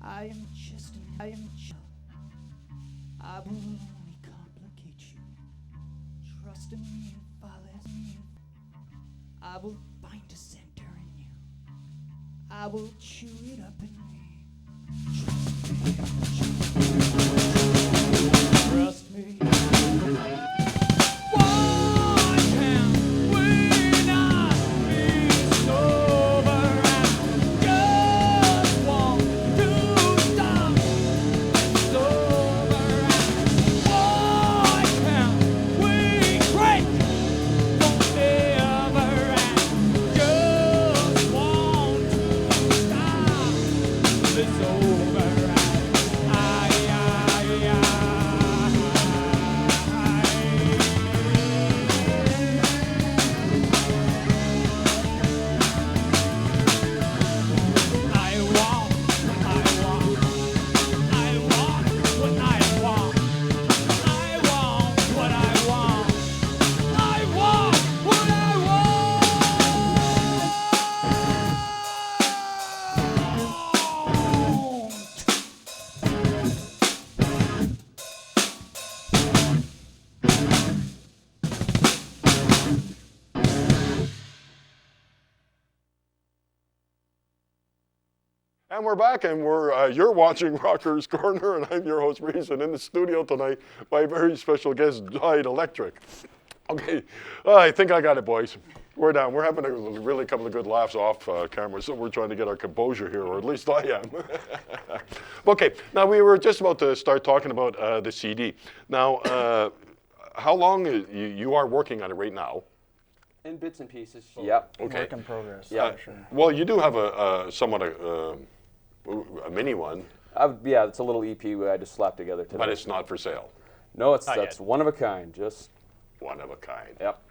I will only complicate you. Trust in me if I let me. I will find a center in you. I will chew it up in me. Trust me. Why can't we not be sober? I just want to stop sober. Why can't we drink forever? I just want to stop this over. And we're back, and you're watching Rocker's Corner, and I'm your host, Reese, and in the studio tonight, my very special guest, DieD ElectriC. Okay, I think I got it, boys. We're down. We're having a really couple of good laughs off camera, so we're trying to get our composure here, or at least I am. Okay, now we were just about to start talking about the CD. Now, how long you are working on it right now? In bits and pieces. Yep. Okay. Work in progress. Yeah. For sure. Well, you do have a somewhat a mini one, Yeah, it's a little EP I just slapped together today. but it's not for sale. No, Not that's yet. one of a kind. Just One of a kind. yep.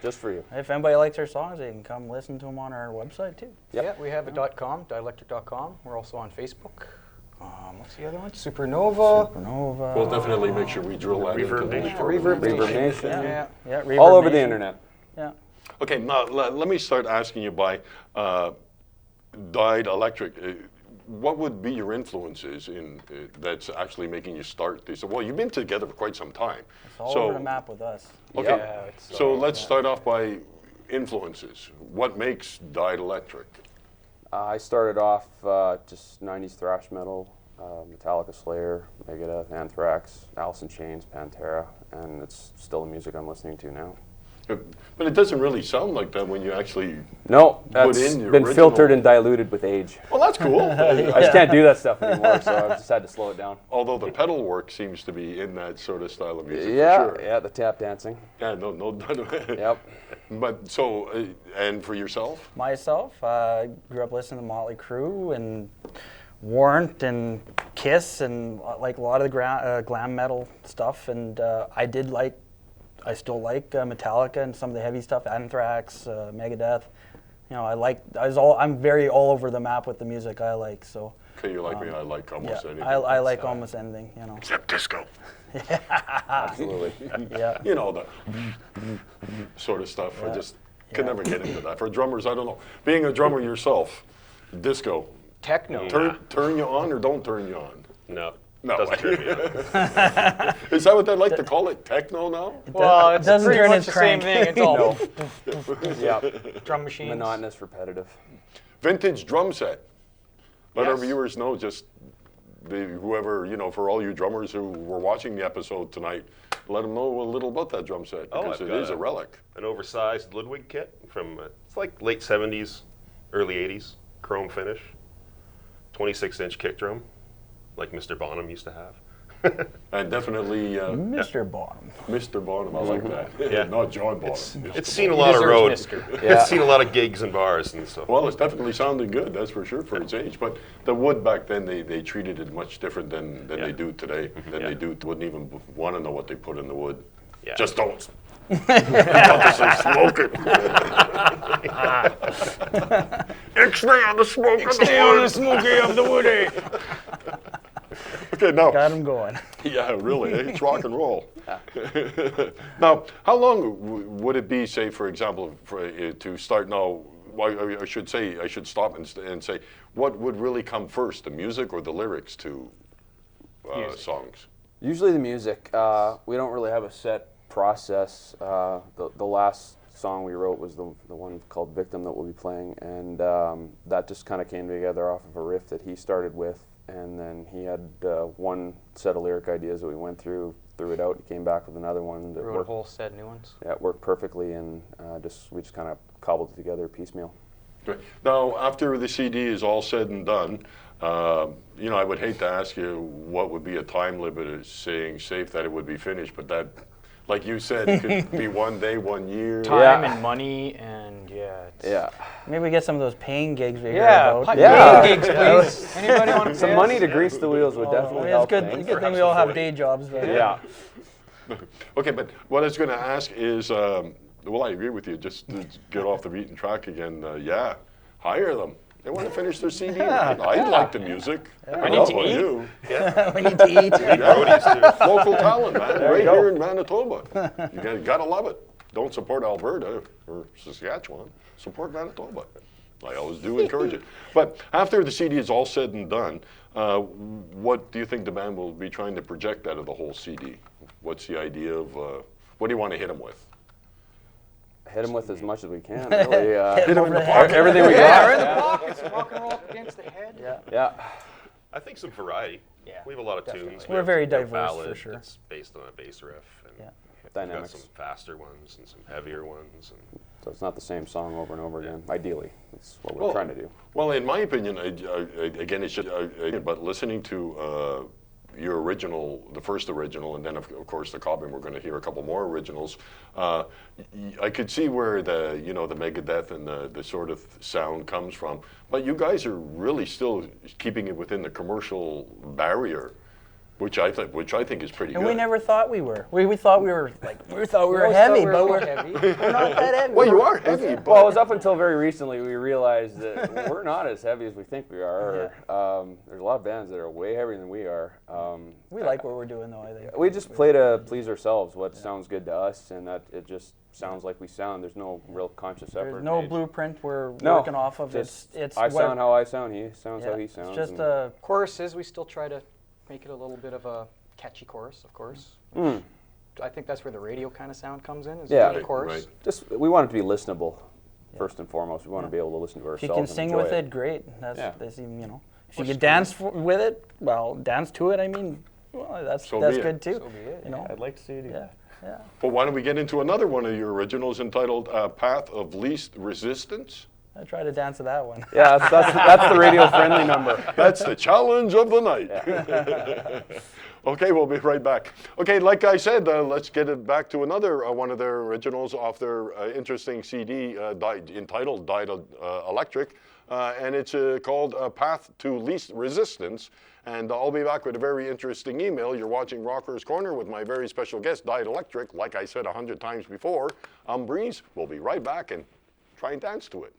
Just for you. If anybody likes our songs, they can come listen to them on our website too. Yep. Yeah, we have a .com, dielectric.com. We're also on Facebook. What's the other one? Supernova. Supernova. We'll definitely make sure we drill that into Reverb the Nation. Reverb Reverb Nation. Yeah. Yeah. All Reverb over the Nation. internet. Yeah. Okay, now let me start asking you by DieD ElectriC. What would be your influences in that's actually making you start this? Well, you've been together for quite some time. It's all over the map with us. Okay, Yeah, it's, so let's start off by influences. What makes DieD ElectriC? I started off just 90s thrash metal, Metallica, Slayer, Megadeth, Anthrax, Alice in Chains, Pantera, and it's still the music I'm listening to now. But it doesn't really sound like that when you actually. No, that's in your been original- filtered and diluted with age. Well, that's cool. I just can't do that stuff anymore, so I've just had to slow it down. Although the pedal work seems to be in that sort of style of music. Yeah, for sure. yeah, the tap dancing. Yeah, no. Yep. But so, and for yourself? Myself, I grew up listening to Motley Crue and Warrant and Kiss and like a lot of the glam metal stuff. And I still like Metallica and some of the heavy stuff, Anthrax, Megadeth. You know, I'm very all over the map with the music I like. So. Okay, you're like me. I like almost Yeah, anything. I like almost anything. You know. Except disco. Absolutely. Yeah. You know, the sort of stuff. I just can never get into that. For drummers, I don't know. Being a drummer yourself, disco, techno. turn you on or don't turn you on? No. No. Doesn't turn me on. Is that what they like to call it? Techno now? Well, it's doesn't pretty turn much its the same crank. thing. It's all Yeah. drum machines. Monotonous, repetitive. Vintage drum set. Let our Yes. viewers know, just whoever, for all you drummers who were watching the episode tonight, let them know a little about that drum set, Oh, because I've it got is a relic. An oversized Ludwig kit from, it's like late 70s, early 80s, chrome finish, 26-inch kick drum, like Mr. Bonham used to have. And definitely Mr. Bottom. Mr. Bonham, I like that. Yeah. Not John Bonham. It's seen a lot of road. Mister. Yeah. It's seen a lot of gigs and bars and stuff. Well, it's definitely sounding good, that's for sure, for its age. But the wood back then, they treated it much different than they do today. Than they do, wouldn't even want to know what they put in the wood. Yeah. Just don't. Obviously smoke it. X-ray on the smoke of the wood. smoky of the woody. Okay, now. Got him going. Yeah, really, it's rock and roll. Now, how long would it be, say, for example, to start now I should say, I should stop and say, what would really come first, the music or the lyrics to songs? Usually the music. We don't really have a set process. The last song we wrote was the one called Victim that we'll be playing, and that just kind of came together off of a riff that he started with, and then he had one set of lyric ideas that we went through, threw it out, and came back with another one that Wrote worked. a whole set of new ones. Yeah, it worked perfectly, and we just kind of cobbled it together piecemeal. Right. Now, after the CD is all said and done, you know, I would hate to ask you what would be a time limit of saying safe that it would be finished, but that, like you said, it could be 1 day, 1 year. Time and money, and Yeah. Maybe we get some of those paying gigs we hear Yeah, about. Yeah. paying gigs, please. Anybody want to Some money to grease the wheels would definitely It's help good. things. Good thing we all have day jobs. But Yeah. Okay, but what I was going to ask is, well, I agree with you. Just to get off the beaten track again. Yeah, hire them. They want to finish their CD. I like the music. I need to about eat. you. we need to eat. Roadies too. Local talent, man. Right go. here in Manitoba. You gotta love it. Don't support Alberta or Saskatchewan. Support Manitoba. I always do encourage it. But after the CD is all said and done, what do you think the band will be trying to project out of the whole CD? What's the idea of, what do you want to hit them with? Hit them with as much as we can, really. Hit 'em over the head. Everything we Yeah, got. or in the pockets, rock and roll up against the head. Yeah. Yeah. I think some variety. Yeah, We have a lot of definitely. tunes. We're very We have a diverse, for ballad sure. That's based on a bass riff. And Yeah. we've Dynamics. got some faster ones and some heavier ones. And So it's not the same song over and over again. Ideally, that's what we're trying to do. Well, in my opinion, again, it's just, but listening to your original, the first original, and then of course the copy, and we're going to hear a couple more originals. I could see where the the Megadeth and the sort of sound comes from, but you guys are really still keeping it within the commercial barrier, which I think is pretty And good. we never thought we were. We thought we were like we thought we were always heavy, thought we but were we're, heavy. we're not that heavy. Well, you are heavy, but Well, it was up until very recently we realized that we're not as heavy as we think we are. There's a lot of bands that are way heavier than we are. We like what we're doing though. I think. We just play to please ourselves, what sounds good to us, and that it just sounds like we sound. There's no real conscious effort. There's no made. blueprint we're No, working off of. Just It's I what- sound how I sound. He sounds yeah, how he sounds. It's just and- a Choruses, we still try to make it a little bit of a catchy chorus, of course. Mm. I think that's where the radio kind of sound comes in, is Yeah. the chorus. Right. Just we want it to be listenable, first and foremost. We want to be able to listen to if ourselves. you can and sing enjoy with it, great. That's Yeah. If you can dance with it, well, dance to it. I mean, well, that's So be it. good too. So be it, You know. I'd like to see you do Yeah. Yeah. But why don't we get into another one of your originals entitled "Path of Least Resistance"? I try to dance to that one. Yeah, that's the radio-friendly number. That's the challenge of the night. Okay, we'll be right back. Okay, like I said, let's get it back to another one of their originals off their interesting CD entitled "DieD ElectriC," and it's called "Path to Least Resistance." And I'll be back with a very interesting email. You're watching Rocker's Corner with my very special guest, DieD ElectriC. Like I said 100 times before, I'm Breeze. We'll be right back and try and dance to it.